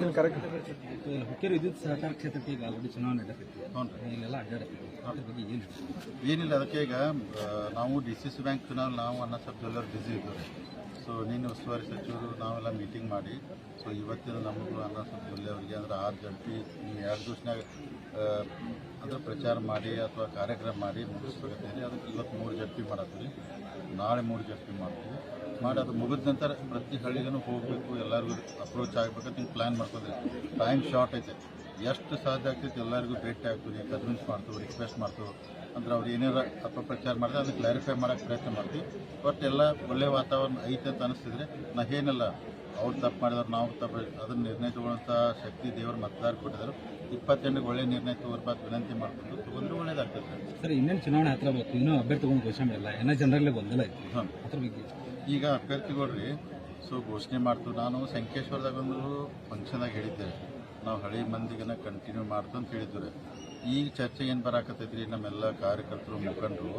ಹುಕ್ಕೇರಿ ವಿದ್ಯುತ್ ಸಹಕಾರ ಕ್ಷೇತ್ರಕ್ಕೆ ಈಗ ಆಲ್ರೆಡಿ ಚುನಾವಣೆ ನಡೆಯುತ್ತೆ. ಇಲ್ಲೆಲ್ಲ ಅಡ್ಡಾಡ್ತೀವಿ ಅದ್ರ ಬಗ್ಗೆ ಏನಿಲ್ಲ. ಅದಕ್ಕೆ ಈಗ ನಾವು DCC ಬ್ಯಾಂಕ್ ಚುನಾವಣೆ ನಾವು ಅನ್ನ ಸಬ್ಜೆಲ್ಲರೂ ಬ್ಯುಸಿ ಇದ್ದೀವಿ. ಸೊ ನೀನು ಉಸ್ತುವಾರಿ ಸಚಿವರು ನಾವೆಲ್ಲ ಮೀಟಿಂಗ್ ಮಾಡಿ ಸೊ ಇವತ್ತಿನ ನಮಗೂ ಅನ್ನ ಸಬ್ಜೆಲ್ಲೆ ಅವರಿಗೆ ಅಂದರೆ 6 ಜಂಟಿ ನೀವು 2 ದಿವಸನಾಗ ಅಂದರೆ ಪ್ರಚಾರ ಮಾಡಿ ಅಥವಾ ಕಾರ್ಯಕ್ರಮ ಮಾಡಿ ಮುಗಿಸ್ಬೇಕಂತೀರಿ. ಅದಕ್ಕೆ ಇವತ್ತು 3 ಜಂಟಿ ಮಾಡತ್ತೀವಿ, ನಾಳೆ 3 ಜಂಟಿ ಮಾಡ್ತೀವಿ. ಮಾಡಿ ಅದು ಮುಗಿದ ನಂತರ ಪ್ರತಿ ಹಳ್ಳಿಗೂ ಹೋಗಬೇಕು, ಎಲ್ಲರಿಗೂ ಅಪ್ರೋಚ್ ಆಗಬೇಕಂತ ಹಿಂಗೆ ಪ್ಲ್ಯಾನ್ ಮಾಡ್ಕೊಂಡ್ರಿ. ಟೈಮ್ ಶಾರ್ಟ್ ಐತೆ, ಎಷ್ಟು ಸಾಧ್ಯ ಆಗ್ತೈತೆ ಎಲ್ಲರಿಗೂ ಭೇಟಿ ಆಗ್ತೀವಿ, ಕನ್ವಿನ್ಸ್ ಮಾಡ್ತೀವಿ, ರಿಕ್ವೆಸ್ಟ್ ಮಾಡ್ತೀವಿ. ಅಂದ್ರೆ ಅವ್ರು ಏನಾರ ಅಪಪ್ರಚಾರ ಮಾಡಿದ್ರೆ ಅದನ್ನು ಕ್ಲಾರಿಫೈ ಮಾಡೋಕ್ಕೆ ಪ್ರಯತ್ನ ಮಾಡ್ತೀವಿ. ಬಟ್ ಎಲ್ಲ ಒಳ್ಳೆಯ ವಾತಾವರಣ ಐತೆ ಅಂತ ಅನಿಸ್ತಿದ್ರೆ ನಾ ಏನಿಲ್ಲ, ಅವ್ರು ತಪ್ಪು ಮಾಡಿದವ್ರು ನಾವು ತಪ್ಪು ಅದನ್ನು ನಿರ್ಣಯ ತೊಗೊಳ್ಳೋಂಥ ಶಕ್ತಿ ದೇವರು ಮತದಾರ ಕೊಟ್ಟಿದ್ದಾರೆ. 28 ಒಳ್ಳೆ ನಿರ್ಣಯ ತಗೋರ್ಬಾರ್ದು ವಿನಂತಿ ಮಾಡ್ಕೊಂಡು ತೊಗೊಂಡ್ರೆ ಒಳ್ಳೇದಾಗ್ತದೆ. ಸರ್ ಇನ್ನೇನು ಚುನಾವಣೆ ಹತ್ರ ಬಂತು, ಇನ್ನೂ ಅಭ್ಯರ್ಥಿಗಳನ್ನು ಘೋಷಣೆ ಮಾಡಿಲ್ಲ, ಏನೋ ಜನರಲ್ಲೇ ಗೊಂದಲ ಐತಿ. ಅದ್ರ ಬಗ್ಗೆ ಈಗ ಅಭ್ಯರ್ಥಿಗಳ್ರಿ ಸೊ ಘೋಷಣೆ ಮಾಡ್ತೀವಿ. ನಾನು ಸಂಕೇಶ್ವರದಾಗ ಒಂದು ಫಂಕ್ಷನ್ದಾಗ ಹೇಳಿದ್ದೆ, ನಾವು ಹಳೆ ಮಂದಿಗೆನ ಕಂಟಿನ್ಯೂ ಮಾಡ್ತು ಅಂತ ಹೇಳಿದ್ವಿ. ಈಗ ಚರ್ಚೆ ಏನು ಬರಾಕತ್ತೈತ್ರಿ, ನಮ್ಮೆಲ್ಲ ಕಾರ್ಯಕರ್ತರು ಮುಖಂಡರು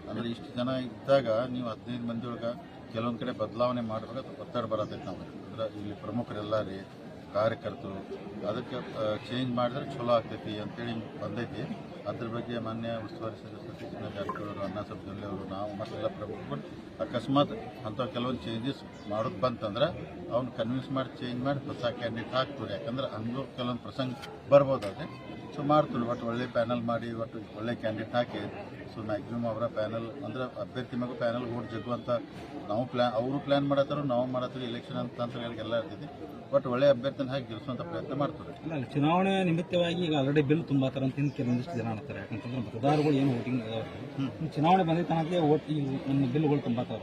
ಅಂದರೆ ಇಷ್ಟು ಜನ ಇದ್ದಾಗ ನೀವು 15 ಮಂದಿ ಒಳಗೆ ಕೆಲವೊಂದು ಕಡೆ ಬದಲಾವಣೆ ಮಾಡಬೇಕಾದ್ರೆ ಒತ್ತಡ ಬರತೈತೆ. ನಾವು ಅಂದ್ರೆ ಇಲ್ಲಿ ಪ್ರಮುಖರೆಲ್ಲ ರೀ ಕಾರ್ಯಕರ್ತರು ಅದಕ್ಕೆ ಚೇಂಜ್ ಮಾಡಿದ್ರೆ ಚಲೋ ಆಗ್ತೈತಿ ಅಂತೇಳಿ ಬಂದೈತಿ. ಅದ್ರ ಬಗ್ಗೆ ಮಾನ್ಯ ಉಸ್ತುವಾರಿ ಸತೀಶ್ ಜಾರಕಿಹೊಳಿ ಅಣ್ಣ ಸಬ್ಜೆಲ್ಲೆ ಅವರು ನಾವು ಮತ್ತೆಲ್ಲ ಪ್ರಮುಖರು ಅಕಸ್ಮಾತ್ ಅಂಥ ಕೆಲವೊಂದು ಚೇಂಜಸ್ ಮಾಡೋದು ಬಂತಂದ್ರೆ ಅವ್ನು ಕನ್ವಿನ್ಸ್ ಮಾಡಿ ಚೇಂಜ್ ಮಾಡಿ ಹೊಸ ಕ್ಯಾಂಡಿಡೇಟ್ ಹಾಕ್ತೀವಿ. ಯಾಕಂದ್ರೆ ಹಂಗೂ ಕೆಲವೊಂದು ಪ್ರಸಂಗ ಬರ್ಬೋದಾದ್ರೆ ಸೊ ಮಾಡ್ತೀವಿ. ಒಟ್ಟು ಒಳ್ಳೆ ಪ್ಯಾನಲ್ ಮಾಡಿ ಒಟ್ಟು ಒಳ್ಳೆ ಕ್ಯಾಂಡಿಡೇಟ್ ಹಾಕಿ ಸೊ ಮ್ಯಾಕ್ಸಿಮಮ್ ಅವರ ಪ್ಯಾನಲ್ ಅಂದ್ರೆ ಅಭ್ಯರ್ಥಿ ಮಗ ಪ್ಯಾನಲ್ ಓಟ್ ಜಗ್ಗುವಂಥ ನಾವು ಅವರು ಪ್ಲ್ಯಾನ್ ಮಾಡತ್ತಾರೋ ನಾವು ಮಾಡತ್ತೀವಿ. ಎಲೆಕ್ಷನ್ ಅಂತ ಎಲ್ಲ ಇರ್ತೈತಿ. ಬಟ್ ಒಳ್ಳೆ ಅಭ್ಯರ್ಥಿನ ಹಾಕಿ ಗೆಲ್ಲಿಸುವಂಥ ಪ್ರಯತ್ನ ಮಾಡ್ತಾರೆ. ಇಲ್ಲ ಚುನಾವಣೆ ನಿಮಿತ್ತವಾಗಿ ಈಗ ಆಲ್ರೆಡಿ ಬಿಲ್ ತುಂಬಾತಾರೆ ಅಂತ ಕೆಲವೊಂದಿಷ್ಟು ಜನ ಹೇಳ್ತಾರೆ. ಯಾಕಂತಂದ್ರೆ ಮತದಾರಗಳು ಏನು ವೋಟಿಂಗ್ ಚುನಾವಣೆ ಬಂದಿತ್ತು ಓಟ್ ನಮ್ಮ ಬಿಲ್ಗಳು ತುಂಬಾತಾರೆ.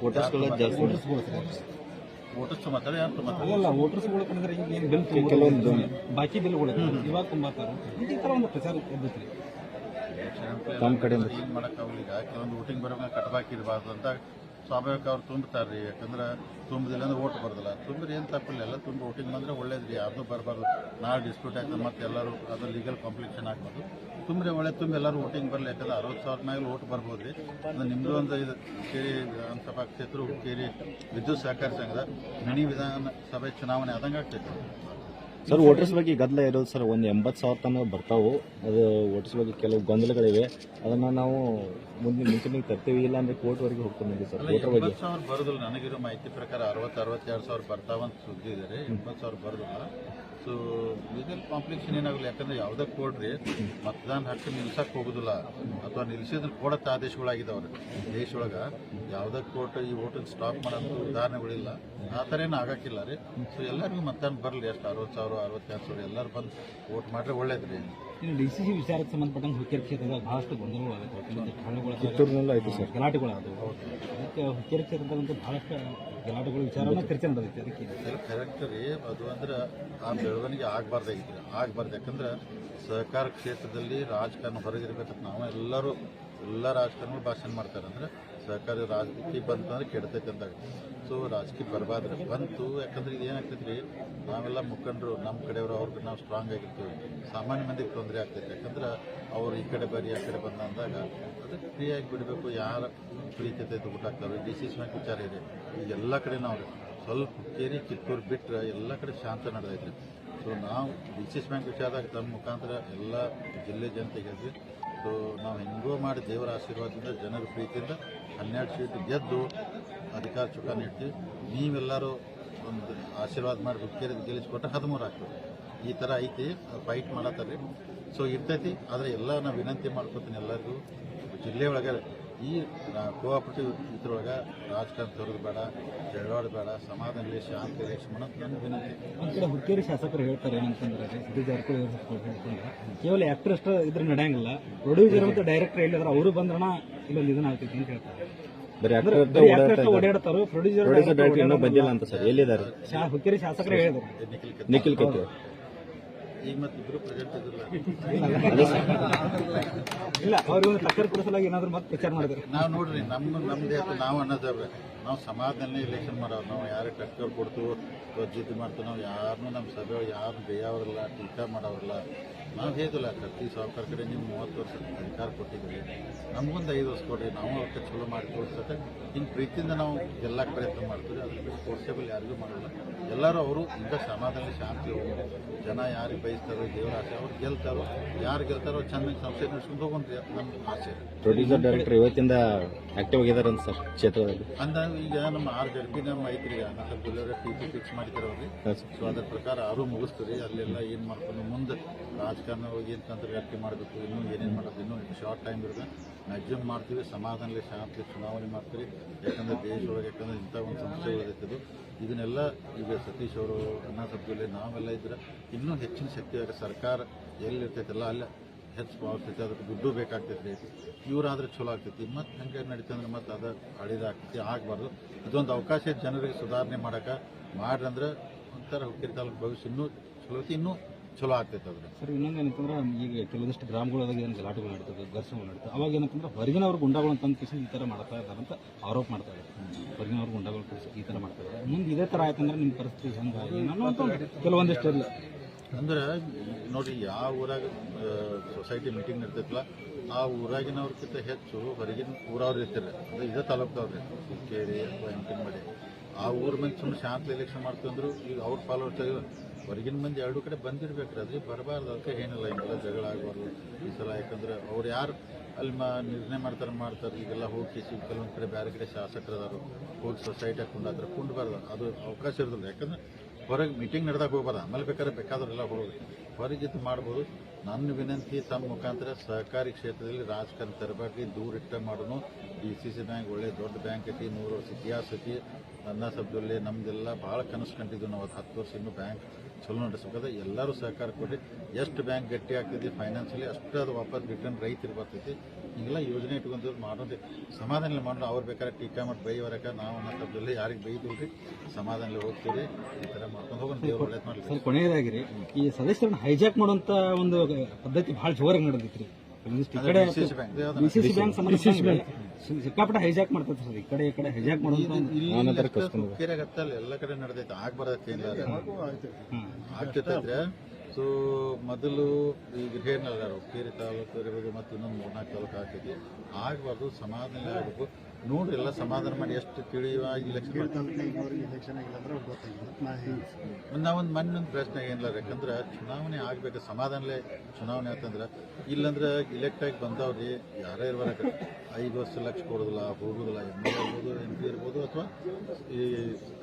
ವೋಟರ್ಸ್ ಮಾತಾಡಿ ಅಲ್ಲ ವೋಟರ್ಸ್ಗಳು ಕಂಡ್ರೆ ಈಗ ಏನು ಬಿಲ್ ಕೆಲವೊಂದು ಬಾಕಿ ಬಿಲ್ಗಳು ಇವಾಗ ತುಂಬಾತಾರೆ. ಈ ಥರ ಒಂದು ಪ್ರಚಾರ ಎದ್ದೈತ್ರಿ ನಮ್ಮ ಕಡೆಯಿಂದ ಏನು ಮಾಡೋಕ್ಕಾಗಲ್ಲ. ಈಗ ಕೆಲವೊಂದು ವೋಟಿಂಗ್ ಬರೋಂಗೆ ಕಟ್ಬಾಕಿರಬಾರ್ದು ಅಂತ ಸ್ವಾಭಾವಿಕ ಅವ್ರು ತುಂಬ್ತಾರೆ ರೀ. ಯಾಕಂದ್ರೆ ತುಂಬಿದಿಲ್ಲ ಅಂದ್ರೆ ಓಟ್ ಬರೋದಿಲ್ಲ. ತುಂಬ್ರಿ ಏನು ತಪ್ಪಿಲ್ಲ, ಎಲ್ಲ ತುಂಬ ವೋಟಿಂಗ್ ಬಂದರೆ ಒಳ್ಳೇದು ರೀ. ಯಾರ್ದು ಬರಬಾರ್ದು, ನಾಳೆ ಡಿಸ್ಪ್ಯೂಟ್ ಆಗ್ತದೆ ಮತ್ತು ಎಲ್ಲರೂ ಅದು ಲೀಗಲ್ ಕಾಂಪ್ಲಿಕೇಶನ್ ಆಗ್ಬೋದು. ತುಂಬ್ರಿ ಒಳ್ಳೆ ತುಂಬಿ ಎಲ್ಲರೂ ವೋಟಿಂಗ್ ಬರಲಿ. ಯಾಕಂದ್ರೆ 60,000 ಮೇಲೆ ಓಟ್ ಬರ್ಬೋದು ರೀ. ಅಂದ್ರೆ ನಿಮ್ಮದು ಒಂದು ಇದು ಹುಕ್ಕೇರಿ ವಿಧಾನಸಭಾ ಕ್ಷೇತ್ರ ಹುಕ್ಕೇರಿ ವಿದ್ಯುತ್ ಸಹಕಾರಿ ಸಂಘದ ಮಿನಿ ವಿಧಾನಸಭೆ ಚುನಾವಣೆ ಆದಂಗೆ ಆಗ್ತೈತೆ. ಸರ್ ವೋಟರ್ಸ್ ಬಗ್ಗೆ ಗದ್ದಲ ಇರೋದು ಸರ್, ಒಂದು 80,000 ತನಕ ಬರ್ತಾವು. ಅದು ವೋಟರ್ಸ್ ಬಗ್ಗೆ ಕೆಲವು ಗೊಂದಲಗಳಿವೆ, ಅದನ್ನು ನಾವು ಮುಂಚೆ ತರ್ತೀವಿ, ಇಲ್ಲ ಅಂದರೆ ಕೋರ್ಟ್ವರೆಗೆ ಹೋಗ್ತೀವಿ ಸರ್. ವೋಟರ್ ಬಗ್ಗೆ 80,000 ಬರೋದಿಲ್ಲ. ನನಗಿರೋ ಮಾಹಿತಿ ಪ್ರಕಾರ 62,000 ಬರ್ತಾವಂತ ಸುದ್ದಿ ಇದೆ ರೀ. 80,000 ಬರೋದಿಲ್ಲ. ಸೊ ಲೀಗಲ್ ಕಾಂಪ್ಲಿಕೇಶನ್ ಏನಾಗಲ್ಲ. ಯಾಕಂದ್ರೆ ಯಾವುದೇ ಕೋರ್ಟ್ ರೀ ಮತದಾನ ಹಕ್ಕು ನಿಲ್ಸಕ್ಕೆ ಹೋಗೋದಿಲ್ಲ ಅಥವಾ ನಿಲ್ಸಿದ್ರೆ ಕೊಡತ್ತ ಆದೇಶಗಳಾಗಿದ್ದಾವ್ರಿ ದೇಶದೊಳಗೆ. ಯಾವುದೇ ಕೋರ್ಟ್ ಈ ವೋಟಿಂಗ್ ಸ್ಟಾಪ್ ಮಾಡೋದು ಉದಾಹರಣೆಗಳಿಲ್ಲ. ಆ ಥರ ಏನು ಆಗೋಕ್ಕಿಲ್ಲ ರೀ. ಸೊ ಎಲ್ಲರಿಗೂ ಮತದಾನ ಬರಲಿ. ಎಷ್ಟು 60,000 62,000 ಎಲ್ಲರೂ ಬಂದು ವೋಟ್ ಮಾಡಿದ್ರೆ ಒಳ್ಳೇದು ರೀ. ಇನ್ನು DCC ವಿಚಾರಕ್ಕೆ ಸಂಬಂಧಪಟ್ಟಂಗೆ ಹುಕ್ಕೇರಿ ಕ್ಷೇತ್ರದಾಗ ಬಹಳಷ್ಟು ಗೊಂದಲಗಳಾಗುತ್ತೆ. ಕಿತ್ತೂರಿನಲ್ಲೂ ಆಯಿತು ಸರ್ ಗಲಾಟೆಗಳಾದವು. ಅದಕ್ಕೆ ಹುಕ್ಕೇರಿ ಕ್ಷೇತ್ರದಂತೂ ಬಹಳಷ್ಟು ಗಲಾಟೆಗಳ ವಿಚಾರನ ಚರ್ಚೆ ನಡೆದೈತೆ. ಅದಕ್ಕೆ ಕರೆಕ್ಟ್ ರೀ. ಅದು ಅಂದ್ರೆ ಆ ಬೆಳವಣಿಗೆ ಆಗಬಾರ್ದಾಗಿತ್ತು. ಆಗಬಾರ್ದು. ಯಾಕಂದ್ರೆ ಸಹಕಾರ ಕ್ಷೇತ್ರದಲ್ಲಿ ರಾಜಕಾರಣ ಹೊರಗಿರ್ಬೇಕಂತ ನಾವು ಎಲ್ಲ ರಾಜಕಾರಣಿಗಳು ಭಾಷಣ ಮಾಡ್ತಾರೆ. ಅಂದರೆ ಸಹಕಾರಿ ರಾಜಕೀಯ ಬಂತಂದ್ರೆ ಕೆಡ್ತೈತೆ ಅಂದಾಗ. ಸೊ ರಾಜಕೀಯ ಬರಬಾರ್ದು ಬಂತು. ಯಾಕಂದ್ರೆ ಇದು ಏನಾಗ್ತೈತೆ ರೀ, ನಾವೆಲ್ಲ ಮುಖಂಡರು ನಮ್ಮ ಕಡೆಯವರು ಅವ್ರಿಗೆ ನಾವು ಸ್ಟ್ರಾಂಗ್ ಆಗಿರ್ತೀವಿ. ಸಾಮಾನ್ಯ ಮಂದಿಗೆ ತೊಂದರೆ ಆಗ್ತೈತೆ. ಯಾಕಂದ್ರೆ ಅವ್ರು ಈ ಕಡೆ ಬರೀ ಆ ಕಡೆ ಬಂದ ಅಂದಾಗ ಅದಕ್ಕೆ ಫ್ರೀಯಾಗಿ ಬಿಡಬೇಕು. ಯಾರ ಪ್ರೀತಿ ದುಡ್ಡಾಗ್ತವೆ. DCC ಬ್ಯಾಂಕ್ ವಿಚಾರ ಇದೆ. ಈಗ ಎಲ್ಲ ಕಡೆ ನಾವು ಸ್ವಲ್ಪ ಹುಕ್ಕೇರಿ ಕಿತ್ತೂರು ಬಿಟ್ಟರೆ ಎಲ್ಲ ಕಡೆ ಶಾಂತ ನಡೆದೈತ್ರಿ. ಸೊ ನಾವು DCC ಬ್ಯಾಂಕ್ ವಿಚಾರದಾಗ ತಮ್ಮ ಮುಖಾಂತರ ಎಲ್ಲ ಜಿಲ್ಲೆ ಜನತೆಗೆ ಹೇಳಿದ್ವಿ. ಸೊ ನಾವು ಹೆಂಗೋ ಮಾಡಿ ದೇವರ ಆಶೀರ್ವಾದದಿಂದ ಜನರ ಪ್ರೀತಿಯಿಂದ 12 ಸೀಟು ಗೆದ್ದು ಅಧಿಕಾರ ಚುಕ್ಕಾಣಿ ಇಡ್ತೀವಿ. ನೀವೆಲ್ಲರೂ ಒಂದು ಆಶೀರ್ವಾದ ಮಾಡಿ ಹುಕ್ಕೇರಿ ಗೆಲ್ಲಿಸ್ಕೊಟ್ರೆ 13 ಆಗ್ತದೆ. ಈ ಥರ ಐತಿ. ಫೈಟ್ ಮಾಡತ್ತಾರೆ. ಸೊ ಇರ್ತೈತಿ. ಆದರೆ ಎಲ್ಲ ನಾವು ವಿನಂತಿ ಮಾಡ್ಕೊತೀನಿ ಎಲ್ಲರಿಗೂ, ಜಿಲ್ಲೆ ಒಳಗೆ ಈ ಕೋಆಪರೇಟಿವ್ ಇದ್ರೊಳಗೆ ರಾಜಕಾರಣ ತರೋದು ಬೇಡ, ಜಗಳಾಡ ಬೇಡ, ಸಮಾಧಾನದಲ್ಲಿ ಶಾಂತಿ ಎಲೆಕ್ಷನ್ ಮಾಡೋದು ನನ್ನ ವಿನಂತಿ. ಒಂದು ಕಡೆ ಹುಕ್ಕೇರಿ ಶಾಸಕರು ಹೇಳ್ತಾರೆ ಏನಂತಂದ್ರೆ ಸತೀಶ್ ಜಾರಕಿಹೊಳಿ ಕೇವಲ ಆ್ಯಕ್ಟರ್ ಅಷ್ಟು ಇದ್ರೆ ನಡೆಯಂಗಿಲ್ಲ, ಪ್ರೊಡ್ಯೂಸರ್ ಮತ್ತು ಡೈರೆಕ್ಟರ್ ಎಲ್ಲಿದ್ರೆ ಅವರು ಬಂದ್ರಣ ಇಲ್ಲೊಂದು ಇದನ್ನ ಆಗ್ತೈತಿ ಅಂತ ಹೇಳ್ತಾರೆ. ಓಡಾಡ್ತಾರೋ ಪ್ರೊಡ್ಯೂಸರ್ ಬಂದಿಲ್ಲ ಅಂತ ಸರ್. ಎಲ್ಲಿದ್ದಾರೆ ಹುಕ್ಕೇರಿ ಶಾಸಕರು ಹೇಳಿದ್ರು. ನಿಖಿಲ್ ಕತ್ತಿ ಈಗ ಮತ್ತೆ ಇಬ್ಬರು ಪ್ರೆಸೆಂಟ್ ಇದ್ರಲ್ಲ, ಇಲ್ಲ ಅವ್ರಿಗೆ ಟಕ್ಕರ್ ಕೊಡಿಸಲಾಗಿ ಏನಾದ್ರು ಮತ್ತೆ ಪ್ರಚಾರ ಮಾಡಿದ್ರು. ನಾವು ನೋಡ್ರಿ ನಮ್ದೇ ನಾವು ಅನ್ನೋದವ್ರೆ ನಾವು ಸಮಾಧಾನ ಎಲೆಕ್ಷನ್ ಮಾಡೋರು. ನಾವು ಯಾರು ಟಕ್ಕರ್ ಕೊಡ್ತೀವೋ ಅಥವಾ ಜಿದ್ದು ಮಾಡ್ತೀವಿ, ನಾವು ಯಾರನ್ನೂ ನಮ್ಮ ಸಭೆ ಯಾರು ಬೇಯೋರಲ್ಲ, ಟೀಕಾ ಮಾಡೋರಲ್ಲ. ನಾವು ಹೇಳಿಲ್ಲ ಕತ್ತಿ ಸಾವುಕಾರ ಕಡೆ ನೀವು 30 ವರ್ಷ ಅಧಿಕಾರ ಕೊಟ್ಟಿದ್ದೀರಿ, ನಮಗೊಂದು 5 ವರ್ಷ ಕೊಡ್ರಿ, ನಾವು ಅವಕ್ಕೆ ಚಲೋ ಮಾಡಿ ತೋರಿಸ್ತದೆ. ಹಿಂಗೆ ಪ್ರೀತಿಯಿಂದ ನಾವು ಗೆಲ್ಲಕ್ಕೆ ಪ್ರಯತ್ನ ಮಾಡ್ತೀವಿ. ಅದ್ರ ಬಿಟ್ಟು ಫೋರ್ಸೇಬಲ್ ಯಾರಿಗೂ ಮಾಡೋಲ್ಲ. ಎಲ್ಲರೂ ಅವರು ಈಗ ಸಮಾಧಾನ ಶಾಂತಿ ಹೋಗಿ ಜನ ಯಾರಿಗೆ ಬಯಸ್ತಾರೋ ದೇವರ ಆಸೆ ಅವ್ರು ಗೆಲ್ತಾರೋ, ಯಾರು ಗೆಲ್ತಾರೋ ಚೆನ್ನಾಗಿ ಸಂಸ್ಥೆ ನಡೆಸ್ಕೊಂಡು ಹೋಗೋಣ ನಮ್ಮ ಆಸೆ. ಪ್ರೊಡ್ಯೂಸರ್ ಡೈರೆಕ್ಟರ್ ಇವತ್ತಿಂದ ಆಕ್ಟಿವ್ ಆಗಿದ್ದಾರೆ ಅಂತ ಸರ್ ಕ್ಷೇತ್ರದಲ್ಲಿ. ಅಂದಾಗ ಈಗ ನಮ್ಮ 6 ಗಡ್ಬಿ ನಮ್ಮ ಐತ್ರಿ ಅನ್ನೋ ಟಿ ಫಿಕ್ಸ್ ಮಾಡಿದ್ದಾರೆ ಅವ್ರಿಗೆ. ಸೊ ಅದ್ರ ಪ್ರಕಾರ ಅವರು ಮುಗಿಸ್ತೀರಿ. ಅಲ್ಲೆಲ್ಲ ಏನು ಮಾಡ್ಕೊಂಡು ಮುಂದೆ ರಾಜಕಾರಣ ಹೋಗಿ ಏನು ತಂತ್ರಗಾರಿಕೆ ಮಾಡಬೇಕು, ಇನ್ನೂ ಏನೇನು ಮಾಡೋದು, ಇನ್ನೂ ಶಾರ್ಟ್ ಟೈಮ್ ಇರೋದು ಮ್ಯಾಕ್ಸಿಮಮ್ ಮಾಡ್ತೀವಿ. ಸಮಾಧಾನದಲ್ಲಿ ಶಾಂತಿ ಚುನಾವಣೆ ಮಾಡ್ತೀವಿ. ಯಾಕಂದರೆ ದೇಶದೊಳಗೆ ಯಾಕಂದರೆ ಇಂಥ ಒಂದು ಸಂಸ್ಥೆ ಉಳಿದಿದ್ದು ಇದನ್ನೆಲ್ಲ ಈಗ ಸತೀಶ್ ಅವರು ಅಣ್ಣಾ ಸಬ್ಜಿಯಲ್ಲಿ ನಾವೆಲ್ಲ ಇದ್ರೆ ಇನ್ನೂ ಹೆಚ್ಚಿನ ಶಕ್ತಿಯಾಗ ಸರ್ಕಾರ ಎಲ್ಲಿರ್ತೈತಲ್ಲ ಅಲ್ಲೇ ಹೆಚ್ಚು ಬಾಳ್ತೈತಿ. ಅದಕ್ಕೆ ದುಡ್ಡು ಬೇಕಾಗ್ತೈತಿ. ಇವರಾದ್ರೆ ಚಲೋ ಆಗ್ತೈತಿ. ಮತ್ತು ಹಂಗೆ ನಡೀತಂದ್ರೆ ಮತ್ತು ಅದು ಅಳಿದಾಗ್ತೈತಿ. ಆಗಬಾರ್ದು. ಇದೊಂದು ಅವಕಾಶ ಜನರಿಗೆ ಸುಧಾರಣೆ ಮಾಡೋಕೆ ಮಾಡ್ರಂದ್ರೆ ಒಂಥರ ಹುಕ್ಕೇರಿ ತಾಲೂಕು ಭವಿಷ್ಯ ಇನ್ನೂ ಚಲೋ ಐತಿ, ಇನ್ನೂ ಚಲೋ ಆಗ್ತೈತೆ ಅದ್ರ. ಸರ್ ಇನ್ನೊಂದು ಏನಂತಂದ್ರೆ ಈಗ ಕೆಲವೊಂದಿಷ್ಟು ಗ್ರಾಮಗಳೊಳಗೆ ಏನು ಗಲಾಟೆಗಳು ನಡೀತದೆ, ಘರ್ಷಣೆಗಳು ನಡೀತದೆ. ಅವಾಗ ಏನಂತಂದ್ರೆ ಹೊರಗಿನವ್ರು ಗುಂಡಾಗಳು ಅಂತ ಅಂದ್ಕೇಸಿ ಈ ಥರ ಮಾಡ್ತಾ ಇದ್ದಾರೆ ಅಂತ ಆರೋಪ ಮಾಡ್ತಾ ಇದ್ದಾರೆ. ಹೊರಗಿನವ್ರು ಗುಂಡಾಗಳು ಈ ಥರ ಮಾಡ್ತಾ ಇದ್ದಾರೆ. ಮುಂದೆ ಇದೇ ಥರ ಆಯ್ತಂದ್ರೆ ನಿಮ್ಮ ಪರಿಸ್ಥಿತಿ ಹೆಂಗಾಗಿ ಅನ್ನೋಂಥ ಕೆಲವೊಂದಿಷ್ಟು ಇಲ್ಲ ಅಂದ್ರೆ ನೋಡಿರಿ, ಯಾವ ಊರಾಗ ಸೊಸೈಟಿ ಮೀಟಿಂಗ್ ನಡ್ತೈತಲ್ಲ ಆ ಊರಾಗಿನವ್ರಿಗಿಂತ ಹೆಚ್ಚು ಹೊರಗಿನ ಊರವ್ರು ಇರ್ತಾರೆ. ಅಂದರೆ ಇದೇ ತಾಲೂಕ್ದವ್ರಿ ಹುಕ್ಕೇರಿ ಅಥವಾ ಎಂಕನಮಡಿ ಆ ಊರ ಮಂದಿ ಸುಮ್ಮನೆ ಶಾಂತಿ ಎಲೆಕ್ಷನ್ ಮಾಡ್ತಂದ್ರು ಈಗ ಅವ್ರು ಫಾಲೋವರ್ಸ್ ಹೊರಗಿನ ಮಂದಿ ಎರಡೂ ಕಡೆ ಬಂದಿರ್ಬೇಕ್ರಿ. ಅದೇ ಬರಬಾರ್ದು. ಅದಕ್ಕೆ ಏನಿಲ್ಲ ಹಿಂಗೆಲ್ಲ ಜಗಳ ಆಗಬಾರ್ದು ಈ ಸಲ. ಯಾಕಂದ್ರೆ ಅವ್ರು ಯಾರು ಅಲ್ಲಿ ನಿರ್ಣಯ ಮಾಡ್ತಾರೆ ಈಗೆಲ್ಲ ಹೋಗಿ ಕೆಲವೊಂದು ಕಡೆ ಬೇರೆ ಕಡೆ ಶಾಸಕರದಾರು ಹೋಗಿ ಸೊಸೈಟಿ ಕುಂಡಾದ್ರೆ ಕುಂಡಬಾರ್ದು. ಅದು ಅವಕಾಶ ಇರೋದಿಲ್ಲ. ಯಾಕಂದ್ರೆ ಹೊರಗೆ ಮೀಟಿಂಗ್ ನಡೆದಾಗ ಹೋಗ್ಬಾರ್ದು. ಆಮೇಲೆ ಬೇಕಾದ್ರೆಲ್ಲ ಹೋಗಿ ಹೊರಗಿದ್ದು ಮಾಡ್ಬೋದು. ನನ್ನ ವಿನಂತಿ ತಮ್ಮ ಮುಖಾಂತರ ಸಹಕಾರಿ ಕ್ಷೇತ್ರದಲ್ಲಿ ರಾಜಕಾರಣ ತರಬೇಡಿ, ದೂರಿಟ್ಟ ಮಾಡೋನು. DCC ಬ್ಯಾಂಕ್ ಒಳ್ಳೆ ದೊಡ್ಡ ಬ್ಯಾಂಕ್ ಐತಿ, 100 ವರ್ಷ ಇತಿಹಾಸ ಐತಿ. ಅಣ್ಣಾ ಸಬ್ಜಲ್ಲಿ ನಮ್ದೆಲ್ಲ ಭಾಳ ಕನಸು ಕಂಡಿದ್ದು ನಾವು. 10 ವರ್ಷ ಇನ್ನೂ ಬ್ಯಾಂಕ್ ಚಲೋ ನಡೆಸಬೇಕಾದ್ರೆ ಎಲ್ಲರೂ ಸಹಕಾರ ಕೊಡಿ. ಎಷ್ಟು ಬ್ಯಾಂಕ್ ಗಟ್ಟಿ ಆಗ್ತೈತಿ ಫೈನಾನ್ಷಿಯಲಿ ಅಷ್ಟು ಅದು ವಾಪಸ್ ರಿಟರ್ನ್ ರೈತರಿಗೆ ಬರ್ತೈತಿ. ಹಿಂಗೆಲ್ಲ ಯೋಜನೆ ಇಟ್ಕೊಂಡು ಮಾಡೋದು ಸಮಾಧಾನ ಮಾಡೋಣ. ಅವ್ರು ಬೇಕಾದ್ರೆ ಟೀಕಾ ಮಾಡಿ ಬೈವರಕ ನಾವು ಅಣ್ಣಾ ಸಬ್ಜಲ್ಲಿ ಯಾರಿಗೆ ಬೈದಿಲ್ರಿ, ಸಮಾಧಾನದಲ್ಲಿ ಹೋಗ್ತೀವಿ. ಈ ಥರ ಮಾಡ್ಕೊಂಡು ಹೋಗೋಣ. ದೇವ್ರು ಒಳ್ಳೇದು ಮಾಡಲಿ. ಸರ್ ಕೊನೆಯದಾಗಿರಿ ಈ ಸದಸ್ಯರನ್ನ ಹೈಜಾಕ್ ಮಾಡುವಂತ ಒಂದು ಪದ್ಧತಿ ಬಹಳ ಜೋರಾಗಿ ನಡೆದಿತ್ರಿ. ಈ ಕಡೆ DCC ಬ್ಯಾಂಕ್ ಸಿಕ್ಕಾಪಟ್ಟೆ ಹೈಜಾಕ್ ಮಾಡ್ತೈತೆ ಸರ್. ಈ ಕಡೆ ಹೈಜಾಕ್ ಮಾಡುವಂತ ಹುಕ್ಕೇರಿಯಾಗತ್ತಲ್ಲ ಎಲ್ಲ ಕಡೆ ನಡೆದೈತೆ. ಆಗ್ಬಾರ್ದಕ್ಕೆ ಆಗ್ತೈತೆ. ಸೊ ಮೊದಲು ಈಗ ಏನಲ್ಲ ಹುಕ್ಕೇರಿ ತಾಲೂಕು ಇರ್ಬೋದು ಮತ್ತು ಇನ್ನೊಂದು 3-4 ತಾಲೂಕು ಆಗ್ತೈತಿ. ಆಗಬಾರ್ದು. ಸಮಾಧಾನ ಆಗಬೇಕು. ನೋಡ್ರಿ ಎಲ್ಲ ಸಮಾಧಾನ ಮಾಡಿ ಎಷ್ಟು ತಿಳಿಯುವ ಇಲೆಕ್ಷನ್ ನಾವೊಂದು ಮಣ್ಣೊಂದು ಪ್ರಶ್ನೆ ಏನಿಲ್ಲ. ಯಾಕಂದ್ರೆ ಚುನಾವಣೆ ಆಗಬೇಕು. ಸಮಾಧಾನಲೇ ಚುನಾವಣೆ ಆತಂದ್ರೆ ಇಲ್ಲಂದ್ರೆ ಇಲೆಕ್ಟ್ ಆಗಿ ಬಂದವ್ರಿ ಯಾರೇ ಇರ್ಬಾರ 5 ವರ್ಷ ಲಕ್ಷ ಕೊಡೋದಿಲ್ಲ, ಹೋಗೋದಿಲ್ಲ. MLA ಇರ್ಬೋದು, MP ಇರ್ಬೋದು ಅಥವಾ ಈ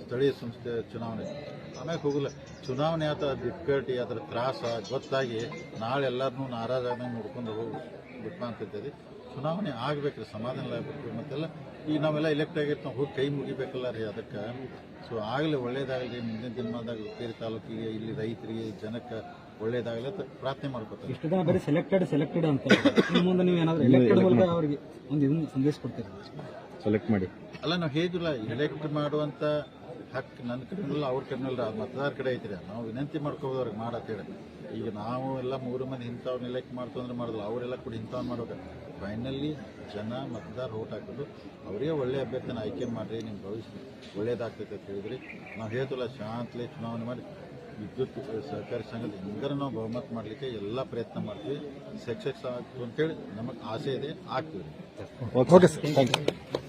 ಸ್ಥಳೀಯ ಸಂಸ್ಥೆ ಚುನಾವಣೆ ಆಮ್ಯಾಗ ಹೋಗಲ್ಲ. ಚುನಾವಣೆ ಆತ ಬಿಕ್ಕಟ್ಟಿ ಅದರ ತ್ರಾಸ ಗೊತ್ತಾಗಿ ನಾಳೆ ಎಲ್ಲರನ್ನೂ ನಾರಾಜಾಗಿ ನೋಡ್ಕೊಂಡು ಹೋಗಿ ಬಿಟ್ಟ ಅಂತೈತಿ. ಚುನಾವಣೆ ಆಗಬೇಕ್ರಿ, ಸಮಾಧಾನ ಆಗಬೇಕು. ಮತ್ತೆಲ್ಲ ಈಗ ನಾವೆಲ್ಲ ಇಲೆಕ್ಟ್ ಆಗಿರ್ತೀವಿ, ನಾವು ಹೋಗಿ ಕೈ ಮುಗಿಬೇಕಲ್ಲ ರೀ ಅದಕ್ಕೆ. ಸೊ ಆಗಲಿ ಒಳ್ಳೇದಾಗಲಿ. ಮುಂದಿನ ದಿನಮಾನದಾಗ ಹುಕ್ಕೇರಿ ತಾಲೂಕಿಗೆ ಇಲ್ಲಿ ರೈತರಿಗೆ ಜನಕ್ಕೆ ಒಳ್ಳೇದಾಗಲಿ ಅಂತ ಪ್ರಾರ್ಥನೆ ಮಾಡ್ಕೊತಾರೆ. ಇಷ್ಟು ದಿನ ಬರೀ ಸೆಲೆಕ್ಟೆಡ್ ಅಂತ ಮುಂದೆ ನೀವು ಏನಾದರೂ ಎಲೆಕ್ಟೆಡ್ ಮೂಲಕ ಅವರಿಗೆ ಒಂದು ಇದನ್ನು ಸಂದೇಶ ಕೊಡ್ತೀರಿ, ಸೆಲೆಕ್ಟ್ ಮಾಡಿ. ಅಲ್ಲ ನಾವು ಹೇಳಿದ್ರಲ್ಲ ಎಲೆಕ್ಟ್ ಮಾಡುವಂಥ ಹಕ್ಕು ನನ್ನ ಕಡೆನಲ್ಲ ಅವ್ರ ಕಡೆನಲ್ಲ ಮತದಾರ ಕಡೆ ಐತ್ರಿ. ನಾವು ವಿನಂತಿ ಮಾಡ್ಕೋಬೋದು ಅವ್ರಿಗೆ ಮಾಡತ್ತೇಳಿ. ಈಗ ನಾವು ಎಲ್ಲ 3 ಮಂದಿ ಇಂಥವ್ರನ್ನ ಎಲೆಕ್ಟ್ ಮಾಡ್ತು ಅಂದ್ರೆ ಮಾಡೋದಿಲ್ಲ. ಅವರೆಲ್ಲ ಕೂಡ ಇಂಥವ್ನು ಮಾಡ್ಬೇಕು. ಫೈನಲಿ ಜನ ಮತದಾರ ಓಟ್ ಹಾಕೋದು ಅವರೇ ಒಳ್ಳೆಯ ಅಭ್ಯರ್ಥಿನ ಆಯ್ಕೆ ಮಾಡಿರಿ, ನಿಮ್ಮ ಭವಿಷ್ಯ ಒಳ್ಳೇದಾಗ್ತೈತೆ ಅಂತ ಹೇಳಿದ್ರಿ. ನಾವು ಹೇಳ್ತಿಲ್ಲ ಶಾಂತಲೆ ಚುನಾವಣೆ ಮಾಡಿ ವಿದ್ಯುತ್ ಸಹಕಾರಿ ಸಂಘದ ಹೆಂಗಾರ ನಾವು ಬಹುಮತ ಮಾಡಲಿಕ್ಕೆ ಎಲ್ಲ ಪ್ರಯತ್ನ ಮಾಡ್ತೀವಿ. ಸಕ್ಸಸ್ ಆಗ್ತು ಅಂತೇಳಿ ನಮಗೆ ಆಸೆ ಇದೆ, ಆಗ್ತೀವಿ. Okay sir, thank you.